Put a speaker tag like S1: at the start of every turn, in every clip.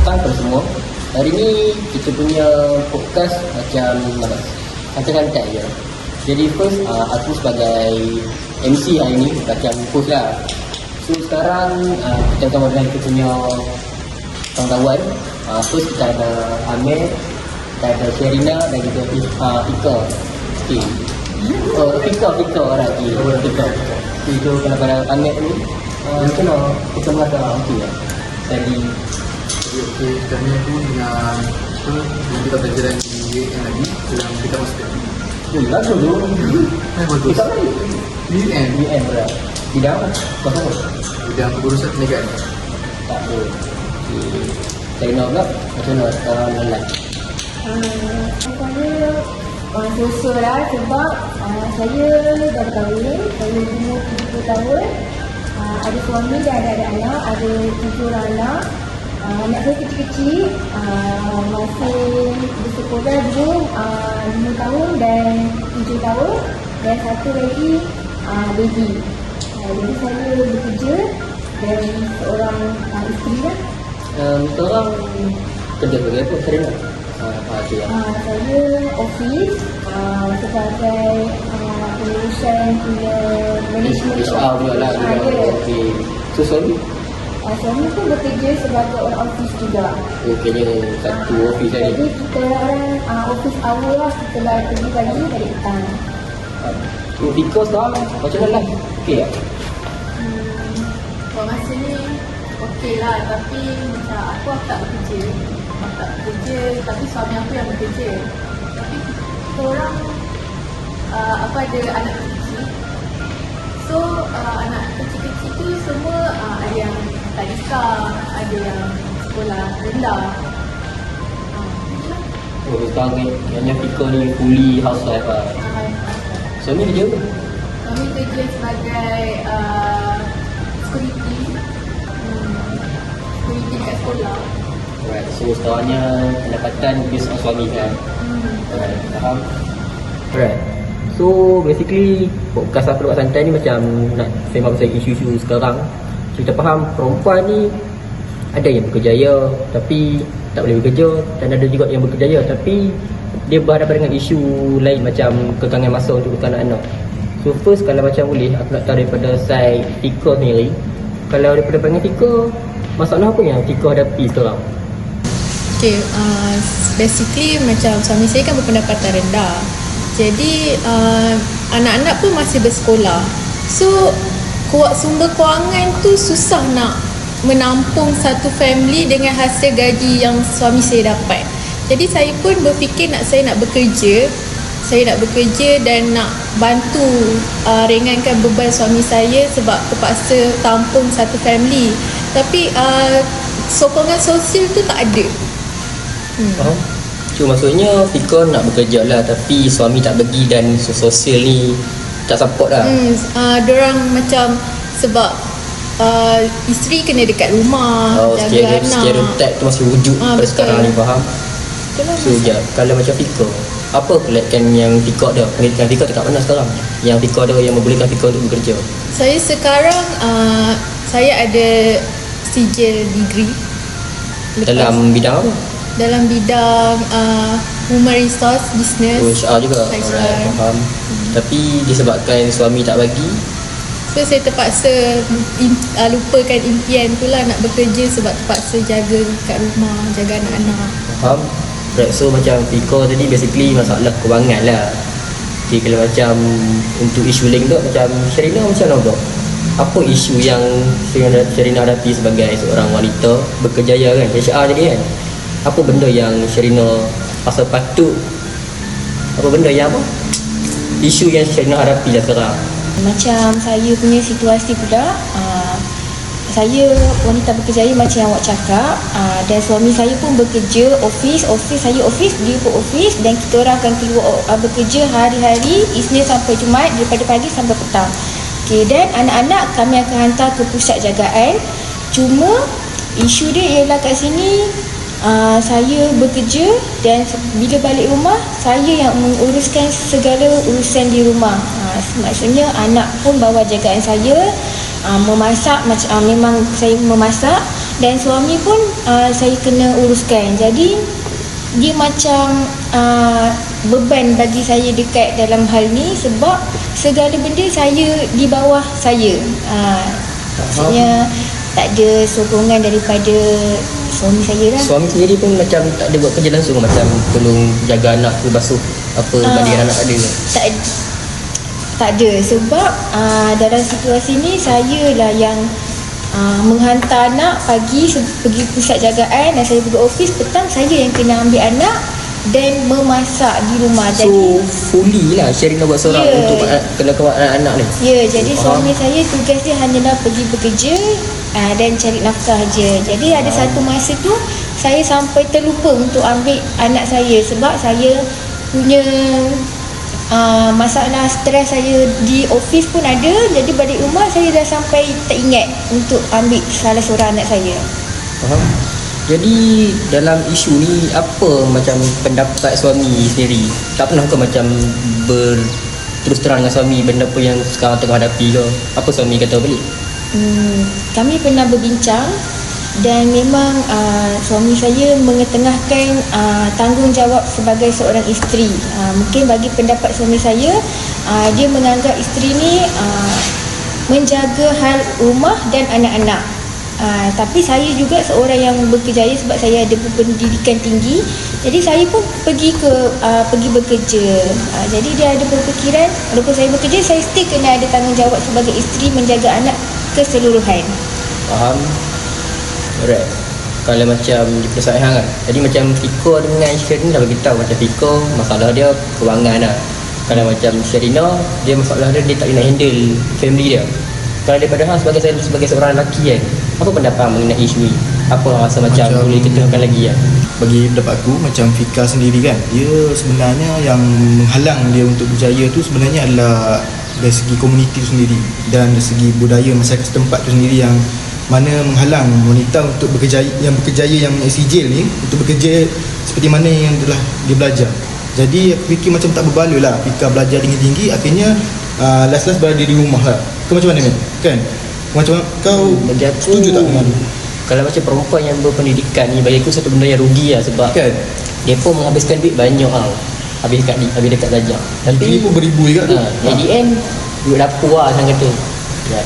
S1: petang pada semua. Hari ni kita punya podcast macam santai-santai je. Jadi first aku sebagai MC hari ni macam host lah. So sekarang kita akan mulakan kita punya kawan-kawan. First kita ada Amir, kita ada Sherina dan juga Fika. Okay. Fika orang Fika. Itu kalau pada Amir ni mungkin kita mengatakan okey lah. Jadi
S2: kami pun dengan kita belajar di yang lagi dalam kita master.
S1: Lagu tu
S2: Bagus.
S1: BM pula. Bidang apa?
S2: Bidang pengurusan perniagaan.
S1: Tak ada. Saya nak pula macam mana sekarang online?
S3: Saya susah lah sebab saya dah berkahwin, saya umur 70 tahun, ada suami dan ada anak, ada 7 orang anak. Anak saya kecil-kecil, masih bersekolah dulu 5 tahun dan 7 tahun dan satu lagi baby. Jadi saya bekerja dan seorang isteri lah.
S1: Kita orang kerja sebagai apa? Serena?
S3: Saya office sebagai pengurusan punya management
S1: HR pula lah. Okey. So suami?
S3: Suami pun bekerja sebagai orang office juga.
S1: Okeynya satu office tadi.
S3: Jadi kita orang office hour lah, kita dah pergi pagi dari petang.
S1: Fika sekarang macam mana lah? Okey tak?
S4: Buat masa ni okey lah, tapi macam aku tak bekerja. Tapi suami aku yang bekerja. Tapi kita orang aku ada anak kecil. So anak kecil-kecil tu semua ada yang tadika, ada yang sekolah rendah.
S1: Sekarang ni yang Fika ni fully housewife lah. Suami kerja apa?
S4: Kami kerja sebagai security dekat sekolah.
S1: Alright, so sekarangnya pendapatan based on suami kan? Alright, faham? Alright, so basically podcast aku buat santai ni macam nak sembang pasal isu-isu sekarang. So kita faham perempuan ni ada yang berkejaya tapi tak boleh bekerja, dan ada juga yang berkejaya tapi dia berhadapan dengan isu lain macam kekangan masa untuk anak-anak. So first, kalau macam boleh aku nak tahu daripada side Fika sendiri. Kalau daripada pandangan Fika, masalah apa yang Fika hadapi sekarang?
S4: Okay, basically macam suami saya kan berpendapatan rendah. Jadi anak-anak pun masih bersekolah. So sumber kewangan tu susah nak menampung satu family dengan hasil gaji yang suami saya dapat. Jadi saya pun berfikir saya nak bekerja. Saya nak bekerja dan nak bantu ringankan beban suami saya sebab terpaksa tampung satu family. Tapi sokongan sosial tu tak ada.
S1: Faham? Cuma maksudnya Fika nak bekerja lah tapi suami tak bagi dan sosial ni tak support lah.
S4: Diorang macam sebab isteri kena dekat rumah, jaga anak.
S1: Stereotype tu masih wujud pada sekarang ni, faham?
S4: Itulah
S1: So kalau macam Fika, apa kelebihan yang Fika ada? Pendidikan Fika dekat mana sekarang? Yang Fika ada yang membolehkan Fika untuk bekerja?
S4: Saya sekarang saya ada sijil degree.
S1: Dalam bidang apa?
S4: Dalam bidang human resource business.
S1: HR juga.
S4: HR.
S1: Alright, faham. Tapi disebabkan suami tak bagi,
S4: So saya terpaksa lupakan impian tu lah nak bekerja sebab terpaksa jaga kat rumah, jaga anak-anak.
S1: faham? Right, so macam Fika tadi basically masalah kewangan lah. Okay, kalau macam untuk isu lain tu macam Sherina macam mana bro? Apa isu yang Sherina hadapi sebagai seorang wanita berkejaya kan? HR jadi kan? Apa benda yang Sherina pasal patut? Apa benda yang apa? Isu yang Sherina hadapi lah sekarang.
S3: Macam saya punya situasi pula, saya wanita berkejaya macam yang awak cakap, dan suami saya pun bekerja office, saya office, dia pun office, dan kita orang akan keluar bekerja hari-hari Isnin sampai Jumaat daripada pagi sampai petang. Okay, dan anak-anak kami akan hantar ke pusat jagaan. Cuma isu dia ialah kat sini saya bekerja dan bila balik rumah saya yang menguruskan segala urusan di rumah. Maksudnya anak pun bawa jagaan saya, memasak memang saya memasak dan suami pun saya kena uruskan. Jadi dia macam beban bagi saya dekat dalam hal ni, sebab segala benda saya di bawah saya. Maksudnya tak ada sokongan daripada suami saya lah.
S1: Suami sendiri pun macam tak ada buat kerja langsung, macam tolong jaga anak ke, basuh apa balik anak tak ada ke?
S3: Tak ada, sebab dalam situasi ni saya lah yang menghantar anak pagi pergi pusat jagaan, dan saya pergi office, petang saya yang kena ambil anak dan memasak di rumah.
S1: So
S3: Jadi
S1: fully lah Sherina buat seorang untuk kena kawal anak-anak ni.
S3: ya, jadi suami saya tugas dia hanyalah pergi bekerja dan cari nafkah je. Jadi ada satu masa tu saya sampai terlupa untuk ambil anak saya, sebab saya punya masalah stres saya di office pun ada. Jadi balik rumah saya dah sampai tak ingat untuk ambil salah seorang anak saya.
S1: Faham? Jadi dalam isu ni apa macam pendapat suami sendiri? Tak pernah ke macam berterus terang dengan suami benda apa yang sekarang tengah hadapi ke? Apa suami kata balik?
S3: Kami pernah berbincang, dan memang suami saya mengetengahkan tanggungjawab sebagai seorang isteri. Mungkin bagi pendapat suami saya, dia menganggap isteri ni menjaga hal rumah dan anak-anak. Tapi saya juga seorang yang berkejaya sebab saya ada pendidikan tinggi. Jadi saya pun pergi bekerja. Jadi dia ada berfikiran, walaupun saya bekerja, saya still kena ada tanggungjawab sebagai isteri menjaga anak keseluruhan.
S1: Faham? Alright. Kalau macam di perusahaan kan, jadi macam Fiko dengan Sherina dah beritahu macam Fiko masalah dia kewangan lah. Kalau macam Sherina, dia masalah dia tak boleh handle family dia. Kalau daripada hang sebagai seorang lelaki kan, apa pendapat mengenai isu ni? Apa rasa macam boleh ketengahkan lagi kan?
S2: Bagi pendapat aku, macam Fika sendiri kan, dia sebenarnya yang menghalang dia untuk berjaya tu sebenarnya adalah dari segi komuniti tu sendiri, dan dari segi budaya masyarakat setempat tu sendiri, yang mana menghalang wanita untuk berkejaya, yang mempunyai sijil ni untuk bekerja seperti mana yang telah dia belajar. Jadi aku fikir macam tak berbaloi lah Fika belajar tinggi-tinggi, akhirnya last-last berada di rumah lah. Kau macam mana, kan? Macam kau
S1: Bagi aku,
S2: setuju tak dengan ni?
S1: kalau macam perempuan yang berpendidikan ni, bagi aku satu benda yang rugi lah, sebab
S2: Kan?
S1: dia pun menghabiskan duit banyak tau, habis dekat belajar. Tapi
S2: Ini pun beribu juga tu.
S1: at the end duit dapur lah orang kata. Ya.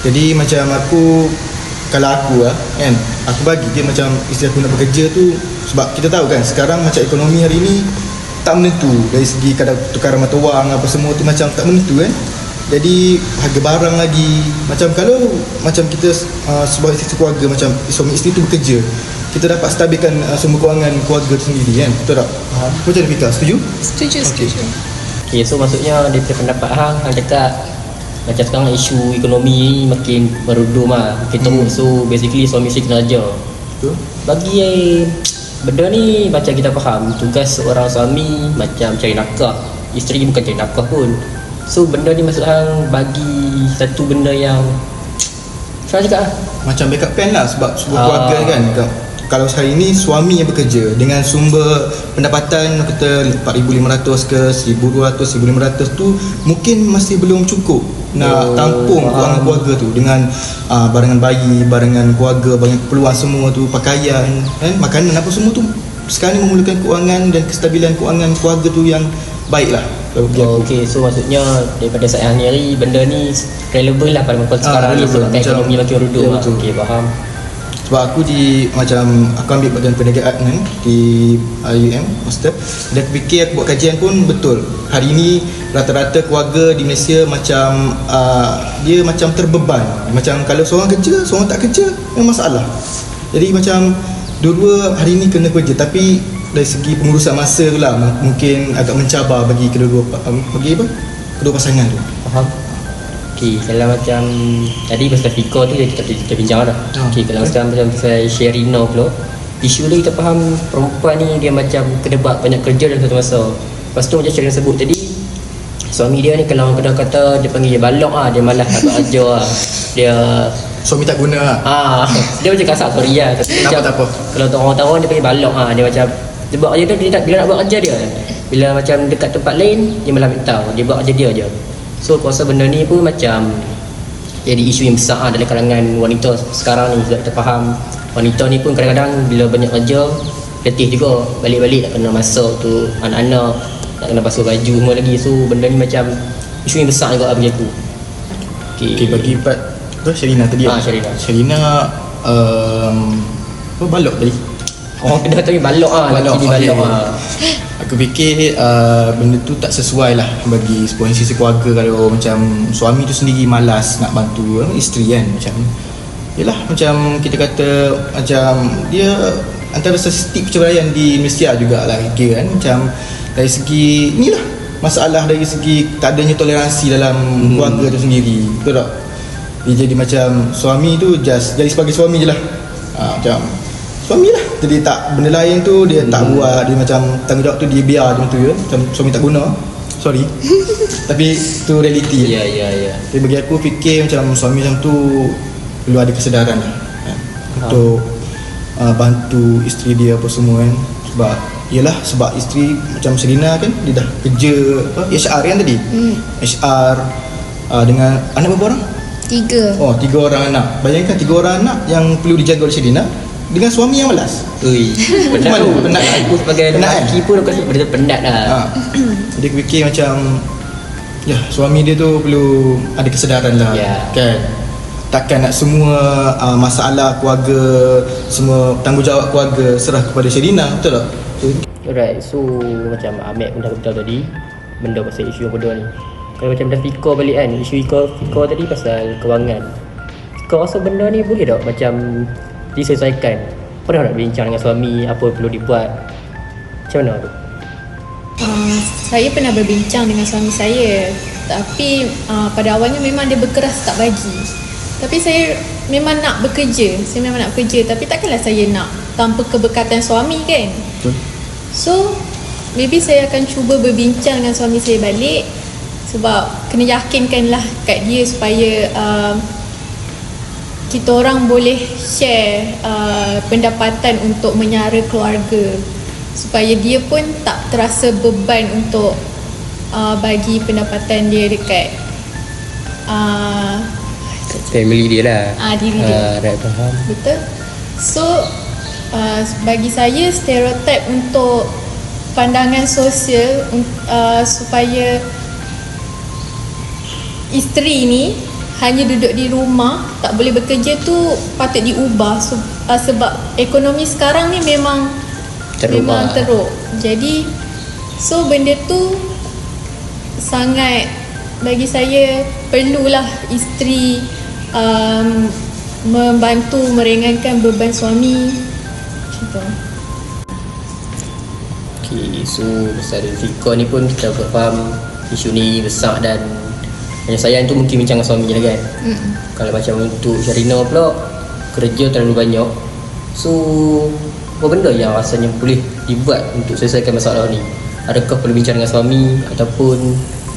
S2: Jadi macam aku, kalau aku lah kan, aku bagi dia macam isteri aku nak bekerja tu, sebab kita tahu kan sekarang macam ekonomi hari ni tak menentu, dari segi kadar tukar mata wang apa semua tu macam tak menentu kan. Jadi harga barang lagi, macam kalau macam kita sebuah isteri keluarga, macam suami isteri tu bekerja, kita dapat stabilkan sumber kewangan keluarga tu sendiri kan. Betul tak? Macam mana Fika? Setuju?
S4: Setuju.
S1: Okay, so maksudnya daripada pendapat hang cakap macam sekarang isu ekonomi ni makin merudum lah, makin teruk. So basically suami isteri kena ajar.
S2: Betul.
S1: Bagi benda ni macam kita faham, tugas seorang suami macam cari nafkah, isteri bukan cari nafkah pun. So benda ni maksud hang bagi satu benda yang saya cakap lah,
S2: Macam backup plan lah, sebab sebuah keluarga kan. Kalau hari ni suami yang bekerja dengan sumber pendapatan kita 4,500 ke 1,200, 1,500 tu mungkin masih belum cukup nak tampung kewangan keluarga tu, dengan barangan bayi, barangan keluarga, barangan keperluan semua tu, pakaian kan, makanan apa semua tu. Sekarang ni memerlukan kewangan dan kestabilan kewangan keluarga tu yang baik lah.
S1: Okay, so maksudnya daripada saat ni hari benda ni relevan lah pada masa sekarang ni, sebab ekonomi makin rudum lah. Okay, faham.
S2: Sebab aku aku ambil bagian perniagaan kan di UM master, dan aku fikir aku buat kajian pun betul. Hari ini rata-rata keluarga di Malaysia macam dia macam terbeban. Macam kalau seorang kerja, seorang tak kerja, memang masalah. Jadi macam dua-dua hari ini kena kerja, tapi dari segi pengurusan masa tu lah mungkin agak mencabar bagi kedua pasangan tu.
S1: Faham. Okay, kalau macam tadi pasal Fiko tu kita bincang dah. Okay, kalau sekarang macam pasal Sherina pula, isu tu kita faham perempuan ni dia macam kena buat banyak kerja dalam satu masa. Lepas tu macam Sherina sebut tadi, suami dia ni kalau orang kata dia panggil dia balok lah, dia malas tak buat kerja lah. Dia
S2: Suami tak guna lah.
S1: dia macam kasar, sorry lah. Tapi macam,
S2: tak apa.
S1: kalau orang tahu dia panggil balok lah. Dia macam dia buat kerja tu, bila nak buat kerja dia, bila macam dekat tempat lain dia malah minta dia buat kerja dia je. So aku rasa benda ni pun macam jadi isu yang besar dalam kalangan wanita sekarang ni. Sebab kita faham wanita ni pun kadang-kadang bila banyak kerja letih juga, balik-balik nak kena masak tu anak-anak, nak kena basuh baju semua lagi. So benda ni macam isu yang besar juga bagi aku.
S2: Okay, bagi part tu Sherina tadi. Sherina apa balok tadi?
S1: Orang kena tadi balok lelaki ni balok
S2: Aku fikir benda tu tak sesuai lah bagi sebuah institusi keluarga kalau macam suami tu sendiri malas nak bantu isteri kan. Macam yelah, macam kita kata macam dia antara statistik perceraian di Malaysia jugalah kira kan. Macam dari segi inilah masalah dari segi tak adanya toleransi dalam keluarga tu sendiri, betul tak? Dia jadi macam suami tu just jadi sebagai suami je lah, macam suami lah, jadi tak benda lain tu dia tak buat, dia macam tanggungjawab tu dia biar macam tu je, macam suami tak guna, sorry tapi tu realiti.
S1: Ya.
S2: Tapi bagi aku fikir macam suami macam tu perlu ada kesedaran lah untuk bantu isteri dia apa semua kan. Sebab yelah, sebab isteri macam Serina kan dia dah kerja HR kan tadi. HR dengan anak berapa orang?
S4: 3.
S2: 3 orang anak. Bayangkan 3 orang anak yang perlu dijaga oleh Serina dengan suami yang malas.
S1: Penat tu.
S2: Penat.
S1: Aku sebagai lelaki pun aku rasa betul penat lah.
S2: Jadi aku fikir macam ya, suami dia tu perlu ada kesedaran lah. Kan, takkan nak semua masalah keluarga, semua tanggungjawab keluarga serah kepada Sherina, betul tak?
S1: Alright, so macam Ahmed pun dah beritahu tadi benda pasal isu yang bodoh ni. Kalau macam dah fikir balik kan, isu fikir tadi pasal kewangan, kau rasa benda ni boleh tak macam diselesaikan? Pernah nak bincang dengan suami apa perlu dibuat? Macam mana tu?
S4: Saya pernah berbincang dengan suami saya, tapi pada awalnya memang dia berkeras tak bagi. Tapi saya memang nak bekerja, tapi takkanlah saya nak tanpa keberkatan suami kan.
S2: Betul.
S4: So maybe saya akan cuba berbincang dengan suami saya balik, sebab kena yakinkanlah kat dia supaya kita orang boleh share pendapatan untuk menyara keluarga, supaya dia pun tak terasa beban untuk bagi pendapatan dia dekat
S1: Family dia lah.
S4: Diri dia.
S1: Right, faham.
S4: Betul. So bagi saya stereotip untuk pandangan sosial supaya isteri ni hanya duduk di rumah tak boleh bekerja tu patut diubah. Sebab ekonomi sekarang ni memang teruk. Jadi so benda tu sangat bagi saya perlulah isteri membantu meringankan beban suami macam tu.
S1: Okay, so pasal Zika ni pun kita faham isu ni besar dan penyelesaian tu mungkin bincang dengan suami je lah kan. Kalau macam untuk Sherina pula, kerja terlalu banyak, so apa benda yang rasanya boleh dibuat untuk selesaikan masalah ni? Adakah perlu bincang dengan suami ataupun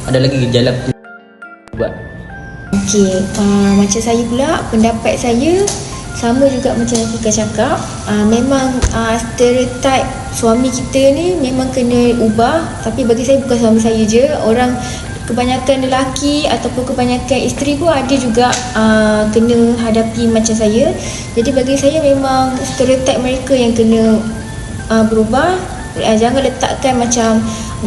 S1: ada lagi jalan buat?
S3: Okey, macam saya pula, pendapat saya sama juga macam Rafika cakap. Memang stereotip suami kita ni memang kena ubah. Tapi bagi saya bukan suami saya je, orang kebanyakan lelaki ataupun kebanyakan isteri pun ada juga kena hadapi macam saya. Jadi bagi saya memang stereotip mereka yang kena berubah. Jangan letakkan macam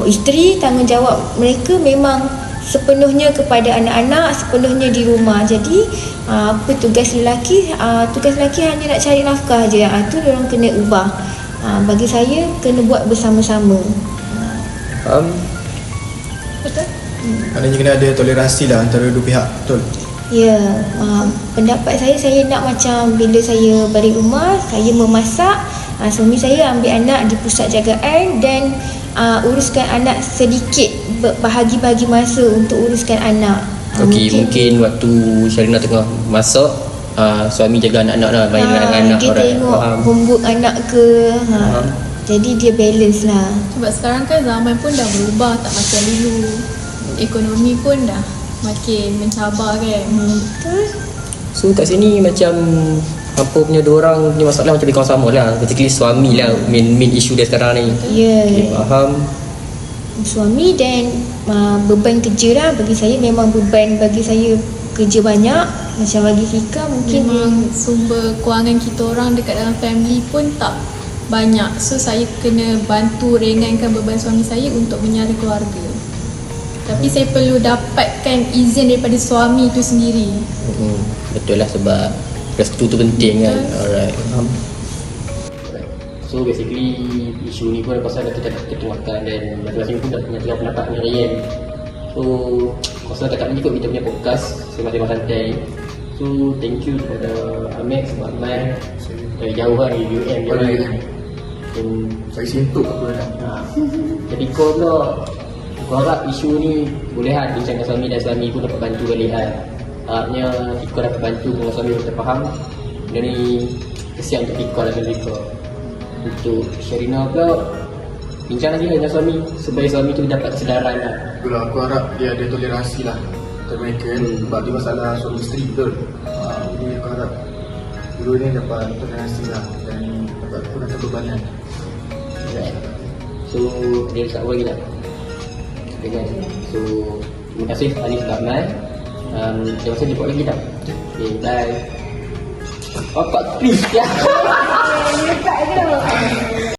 S3: isteri, tanggungjawab mereka memang sepenuhnya kepada anak-anak, sepenuhnya di rumah. Jadi apa tugas lelaki? Tugas lelaki hanya nak cari nafkah je. Itu orang kena ubah. Bagi saya kena buat bersama-sama.
S4: Betul?
S2: Maknanya kena ada toleransi lah antara dua pihak, betul?
S3: Ya, pendapat saya nak macam bila saya balik rumah, saya memasak, suami saya ambil anak di pusat jagaan dan uruskan anak sedikit, bahagi-bahagi masa untuk uruskan anak.
S1: Okey, mungkin waktu Sherina tengah masak, suami jaga anak-anak lah, main dengan anak
S3: dia
S1: orang.
S3: tengok homework anak ke. Jadi dia balance lah.
S4: Sebab sekarang kan zaman pun dah berubah, tak macam dulu. Ekonomi pun dah makin mencabar kan.
S3: Betul.
S1: So kat sini macam apa punya dua orang punya masalah macam lebih kurang sama lah. Particularly suami lah main isu dia sekarang ni.
S3: Ya.
S1: Okay, faham.
S3: Suami dan beban kerja lah. Bagi saya memang beban bagi saya kerja banyak. Macam bagi Fika mungkin
S4: Memang sumber kewangan kita orang dekat dalam family pun tak banyak. So saya kena bantu ringankan beban suami saya untuk menyara keluarga. Tapi saya perlu dapatkan izin daripada suami tu sendiri.
S1: Betul lah, sebab restu tu penting kan. Alright. So basically isu ni pun pasal kita dah ketuakan dan masing-masing pun dah punya pendapat dengan Ryan. So pasal tak mengikut kita punya podcast Sembang-Sembang Santai. So thank you kepada Amex sebab Ahmad dari jauh lah, dari UM jauh. So
S2: Saya sentuh apa dah.
S1: jadi kau harap isu ni boleh lah bincang dengan suami dan suami pun dapat bantu balik kan. Harapnya Iko dapat bantu dengan suami pun terfaham. Dari kesian untuk Iko dan Iko. Untuk Sherina pula bincang lagi dengan suami supaya suami tu dapat kesedaran lah.
S2: Itulah aku harap dia ada toleransi lah antara mereka kan. Sebab dia masalah suami isteri betul. Jadi aku harap dua ni dapat toleransi lah dan dapat kurangkan bebanan.
S1: Right. So dia tak lagi tak? Okay guys. So terima kasih Anis dan Ahmad. Terima kasih jumpa lagi tak? Okay, bye. Bapak please ya.